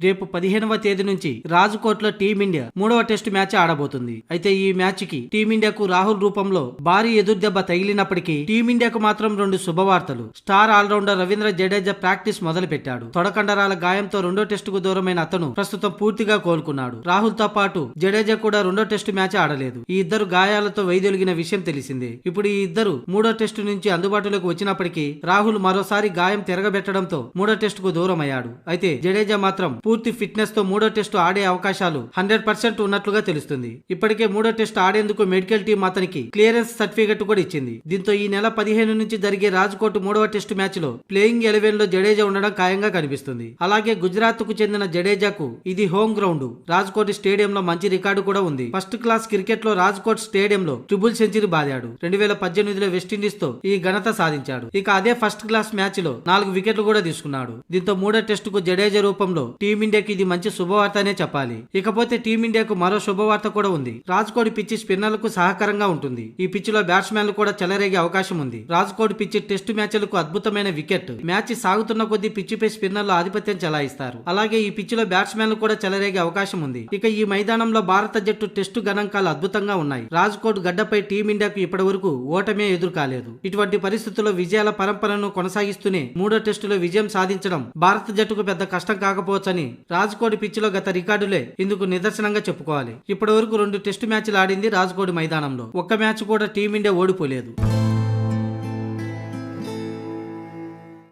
రేపు 15వ తేదీ నుంచి రాజ్కోట్ లో టీమిండియా 3వ టెస్ట్ మ్యాచ్ ఆడబోతుంది. అయితే ఈ మ్యాచ్ కి టీమిండియాకు రాహుల్ రూపంలో భారీ ఎదురుదెబ్బ తగిలినప్పటికీ టీమిండియాకు మాత్రం 2 శుభవార్తలు. Star allrounder Ravindra Jadeja practice మొదలు పెట్టాడు. తొడకండరాల గాయంతో 2వ టెస్టుకు దూరమైన అతను ప్రస్తుతం పూర్తిగా కోలుకున్నాడు. రాహుల్ తో పాటు జడేజా కూడా 2వ టెస్టు మ్యాచ్ ఆడలేదు. ఈ ఇద్దరు గాయాలతో వైదొలిగిన విషయం తెలిసిందే. ఇప్పుడు ఈ ఇద్దరు 3వ టెస్టు నుంచి అందుబాటులోకి వచ్చినప్పటికీ రాహుల్ మరోసారి గాయం తిరగబెట్టడంతో 3వ టెస్టుకు దూరం అయ్యాడు. అయితే జడేజా మాత్రం పూర్తి ఫిట్నెస్ తో 3వ టెస్టు ఆడే అవకాశాలు 100% ఉన్నట్లుగా తెలుస్తుంది. ఇప్పటికే 3వ టెస్టు ఆడేందుకు మెడికల్ టీం అతనికి క్లియరెన్స్ సర్టిఫికెట్ కూడా ఇచ్చింది. దీంతో ఈ నెల 15 నుంచి జరిగే రాజ్కోట్ 3వ టెస్టు మ్యాచ్ లో ప్లేయింగ్ 11 లో జడేజా ఉండడం ఖాయంగా కనిపిస్తుంది. అలాగే గుజరాత్ కు చెందిన జడేజాకు ఇది హోమ్ గ్రౌండ్. రాజ్కోట్ స్టేడియంలో మంచి రికార్డు కూడా ఉంది. ఫస్ట్ క్లాస్ క్రికెట్ లో రాజ్కోట్ స్టేడియంలో ట్రిపుల్ సెంచరీ బాదాడు. 2018లో వెస్టిండీస్ తో ఈ ఘనత సాధించాడు. ఇక అదే ఫస్ట్ క్లాస్ మ్యాచ్ లో 4 వికెట్లు కూడా తీసుకున్నాడు. దీంతో 3వ టెస్టుకు జడేజా రూపంలో టీమిండియాకి ఇది మంచి శుభవార్త అనే చెప్పాలి. ఇకపోతే టీమిండియాకు మరో శుభవార్త కూడా ఉంది. రాజ్కోట్ పిచ్ స్పిన్నర్లకు సహకారంగా ఉంటుంది. ఈ పిచ్ లో బ్యాట్స్మెన్లు కూడా చెలరేగే అవకాశం ఉంది. రాజ్కోట్ పిచ్ టెస్టు మ్యాచ్లకు అద్భుతమైన వికెట్. మ్యాచ్ సాగుతున్న కొద్దీ పిచ్ పై స్పిన్నర్లు ఆధిపత్యం చెలాయిస్తారు. అలాగే ఈ పిచ్ లో బ్యాట్స్మెన్లు కూడా చెలరేగే అవకాశం ఉంది. ఇక ఈ మైదానంలో భారత జట్టు టెస్టు గణాంకాలు అద్భుతంగా ఉన్నాయి. రాజ్కోట్ గడ్డపై టీమిండియాకు ఇప్పటి వరకు ఓటమే ఎదురు కాలేదు. ఇటువంటి పరిస్థితుల్లో విజయాల పరంపరను కొనసాగిస్తూనే 3వ టెస్టులో విజయం సాధించడం భారత జట్టుకు పెద్ద కష్టం కాకపోవచ్చని రాజ్కోట్ పిచ్ లో గత రికార్డులే ఇందుకు నిదర్శనంగా చెప్పుకోవాలి. ఇప్పటి వరకు 2 టెస్టు మ్యాచ్లు ఆడింది రాజ్కోట్ మైదానంలో. ఒక్క మ్యాచ్ కూడా టీమిండియా ఓడిపోలేదు.